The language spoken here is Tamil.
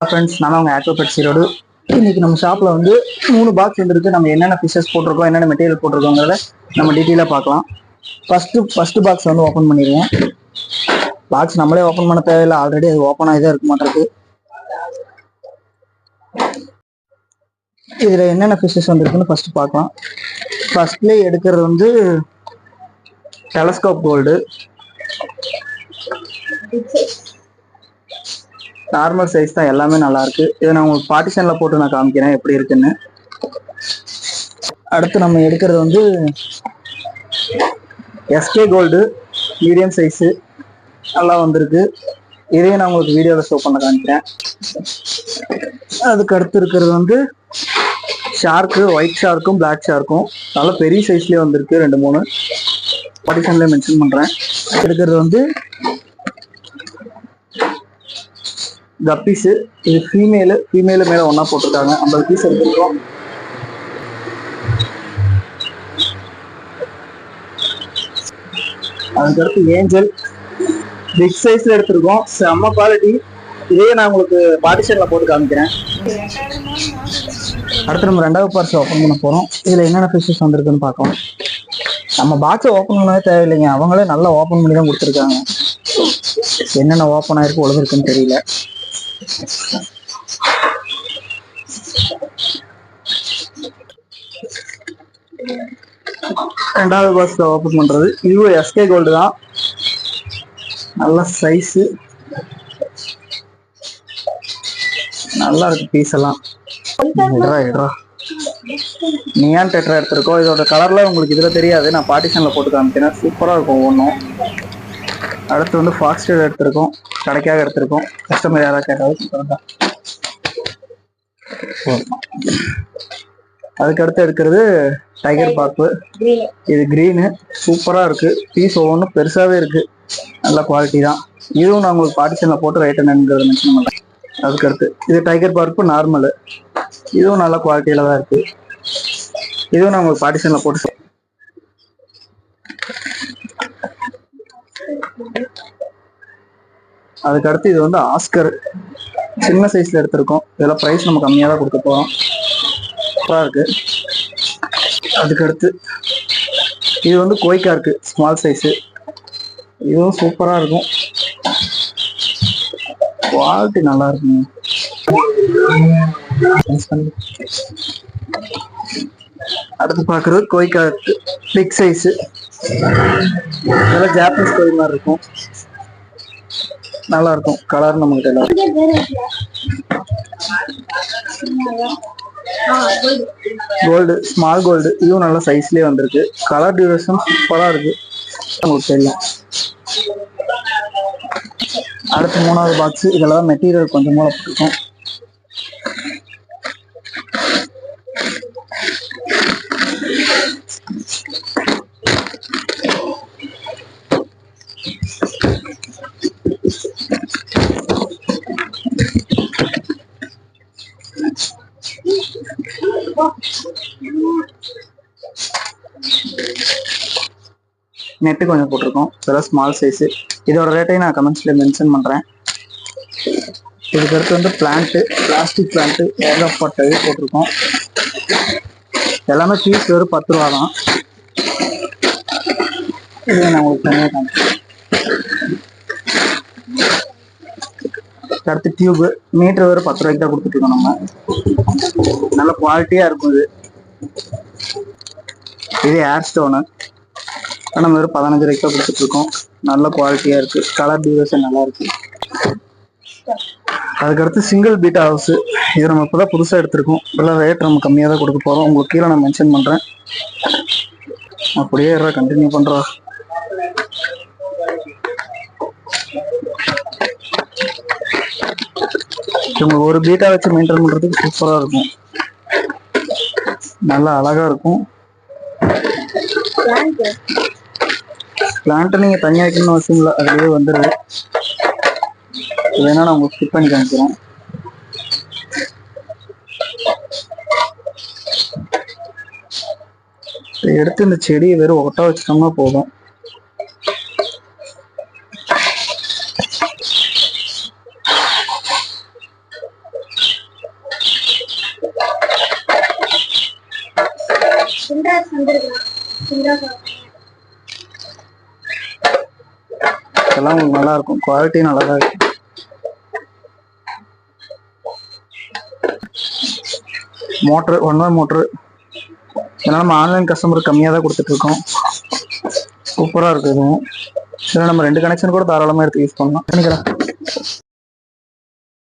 ஃப்ரெண்ட்ஸ், நான் உங்கள் ஆக்ரோபெட் ஈரோடு. இன்னைக்கு நம்ம ஷாப்பில் வந்து 3 பாக்ஸ் வந்துருக்கு. நம்ம என்னென்ன ஃபிஷஸ் போட்டிருக்கோம், என்னென்ன மெட்டீரியல் போட்டிருக்கோங்கிறத நம்ம டீட்டெயிலாக பார்க்கலாம். ஃபஸ்ட்டு பாக்ஸ் வந்து ஓப்பன் பண்ணிடுவோம். பாக்ஸ் நம்மளே ஓப்பன் பண்ண தேவையில்லை, ஆல்ரெடி அது ஓப்பன் ஆகி தான் இருக்க மாட்டிருக்கு. இதில் என்னென்ன ஃபிஷஸ் வந்துருக்குன்னு ஃபஸ்ட்டு பார்க்கலாம். ஃபஸ்ட்லேயே எடுக்கிறது வந்து டெலஸ்கோப் கோல்டு. நார்மல் சைஸ் தான், எல்லாமே நல்லா இருக்கு. இதை நான் உங்களுக்கு பார்ட்டிஷன்ல போட்டு நான் காமிக்கிறேன் எப்படி இருக்குன்னு. அடுத்து நம்ம எடுக்கிறது வந்து எஸ்கே கோல்டு மீடியம் சைஸு, நல்லா வந்திருக்கு. இதையும் நான் உங்களுக்கு வீடியோவில் ஷோ பண்ண காமிக்கிறேன். அதுக்கு அடுத்து இருக்கிறது வந்து ஷார்க்கு, ஒயிட் ஷார்க்கும் பிளாக் ஷார்க்கும் நல்லா பெரிய சைஸ்லேயே வந்திருக்கு. 2-3 பார்ட்டிஷன்லேயே மென்ஷன் பண்ணுறேன். எடுக்கிறது வந்து கப்பீஸு. இது ஃபீமேலு மேலே ஒன்றா போட்டிருக்காங்க. 50 பீஸ் எடுத்துருக்கோம். அதுக்கடுத்து ஏஞ்சல் பிக் சைஸ்ல எடுத்திருக்கோம், செம்ம குவாலிட்டி. இதையே நான் உங்களுக்கு பார்ட்டிஷன்ல போட்டு காமிக்கிறேன். அடுத்து நம்ம 2வது பார்ட்ஸ் ஓப்பன் பண்ண போறோம். இதுல என்னென்ன ஃபிஷஸ் வந்திருக்குன்னு பார்க்கலாம். நம்ம பாக்ஸை ஓப்பன் பண்ணவே தேவையில்லைங்க, அவங்களே நல்லா ஓப்பன் பண்ணி தான் கொடுத்துருக்காங்க. என்னென்ன ஓப்பன் ஆயிருக்கு உழுதுருக்குன்னு தெரியல. ரெண்டாவது பாக்ஸ்ல ஓப்பன் பண்றது இதுவும் எஸ்கே கோல்டு தான், நல்ல சைஸு, நல்லா இருக்கு பீஸ் எல்லாம். நியான் டெட்ரா எடுத்திருக்கோம். இதோட கலர்ல உங்களுக்கு இதுல தெரியாது, நான் பார்ட்டிஷன்ல போட்டு காமிக்கிறேன். சூப்பரா இருக்கும் ஒவ்வொன்றும். அடுத்து வந்து ஃபாக்ஸ்டர் எடுத்திருக்கோம், கடைக்காக எடுத்திருக்கோம். கஸ்டமர் யாராவது கேட்டாலும். அதுக்கடுத்து எடுக்கிறது டைகர் பாப்பு. இது கிரீனு, சூப்பரா இருக்கு. பீஸ் ஒவ்வொன்றும் பெருசாவே இருக்கு, நல்ல குவாலிட்டி தான். இதுவும் நான் உங்களுக்கு பார்ட்டிஷன்ல போட்டு ரேட் என்னங்கிறத மென்ஷன் பண்றேன். அதுக்கடுத்து இது டைகர் பார்ப்பு நார்மலு, இதுவும் நல்ல குவாலிட்டியில தான் இருக்கு. இதுவும் நான் உங்களுக்கு பார்ட்டிஷன்ல போட்டு. அதுக்கடுத்து இது வந்து ஆஸ்கர், சின்ன சைஸ்ல எடுத்திருக்கோம். இதெல்லாம் ப்ரைஸ் நம்ம கம்மியாக தான் கொடுக்க போறோம். சூப்பரா இருக்கு. அதுக்கடுத்து இது வந்து கோய்கா இருக்கு, ஸ்மால் சைஸு. இதுவும் சூப்பரா இருக்கும், குவாலிட்டி நல்லா இருக்குங்க. அடுத்து பாக்குறது கோய்கா இருக்கு, பிக் சைஸு. இதெல்லாம் ஜாப்பனீஸ் கோய் மாதிரி இருக்கும், நல்லா இருக்கும். கலர் நம்ம கிட்ட எல்லாம் கோல்டு, ஸ்மால் கோல்டு. இதுவும் நல்ல சைஸ்லயே வந்திருக்கு. கலர் டியூரேஷன் சூப்பரா இருக்கு, உங்களுக்கு தெரியும். அடுத்து 3வது பாக்ஸ். இதெல்லாம் மெட்டீரியல் கொஞ்சம் மூலம் போட்டிருக்கோம். நெட்டு கொஞ்சம் போட்டிருக்கோம், இதெல்லாம் ஸ்மால் சைஸு. இதோட ரேட்டையும் நான் கமெண்ட்ஸ்ல மென்ஷன் பண்றேன். இதுக்கடுத்து வந்து பிளான்ட்டு, பிளாஸ்டிக் பிளான்ட்டு ஏகப்பட்டது போட்டிருக்கோம். எல்லாமே பீஸ் வெறும் 10 ரூபா தான். இதை நான் உங்களுக்கு தனியாக காமிக்கிறேன். அடுத்து டியூபு, மீட்டர் வெறும் 10 ரூபாய்க்கு தான் கொடுத்துட்டு இருக்கோம். நம்ம நல்ல குவாலிட்டியா இருக்கும். இது ஏர் ஸ்டோனு, நம்ம வெறும் 15 ரூபாய்க்கு தான் கொடுத்துட்டு இருக்கோம். நல்ல குவாலிட்டியா இருக்கு, கலர் டியூரேஷன் நல்லா இருக்கு. அதுக்கடுத்து சிங்கிள் பீட்டா ஹவுஸ். இது நம்ம இப்போதான் புதுசாக எடுத்திருக்கோம். இதெல்லாம் ரேட் நம்ம கம்மியாக தான் கொடுக்க போறோம். உங்களுக்கு கீழே நான் மென்ஷன் பண்றேன். அப்படியே கண்டினியூ பண்றோம். இவங்க ஒரு பீட்டா வச்சு மெயின்டைன் பண்றதுக்கு சூப்பரா இருக்கும், நல்லா அழகா இருக்கும். பிளான்ட் நீங்க தனியா வைக்கணும்னு அவசியம் இல்லை, அதுலயே வந்துடுது. வேணா நான் உங்களுக்கு ஸ்கிப் பண்ணி காமிக்கிறேன். எடுத்து இந்த செடியை வெறும் ஒட்டா வச்சுட்டோம்னா போதும். இதெல்லாம் உங்களுக்கு நல்லா இருக்கும், குவாலிட்டி நல்லா தான் இருக்கு. மோட்ரு 1 மோட்ரு, இதெல்லாம் நம்ம ஆன்லைன் கஸ்டமருக்கு கம்மியாக தான் கொடுத்துட்டு இருக்கோம். சூப்பராக இருக்குது. இதுவும் இதில் நம்ம 2 கனெக்ஷன் கூட தாராளமாக எடுத்து யூஸ் பண்ணலாம். பண்ணிக்கலாம்.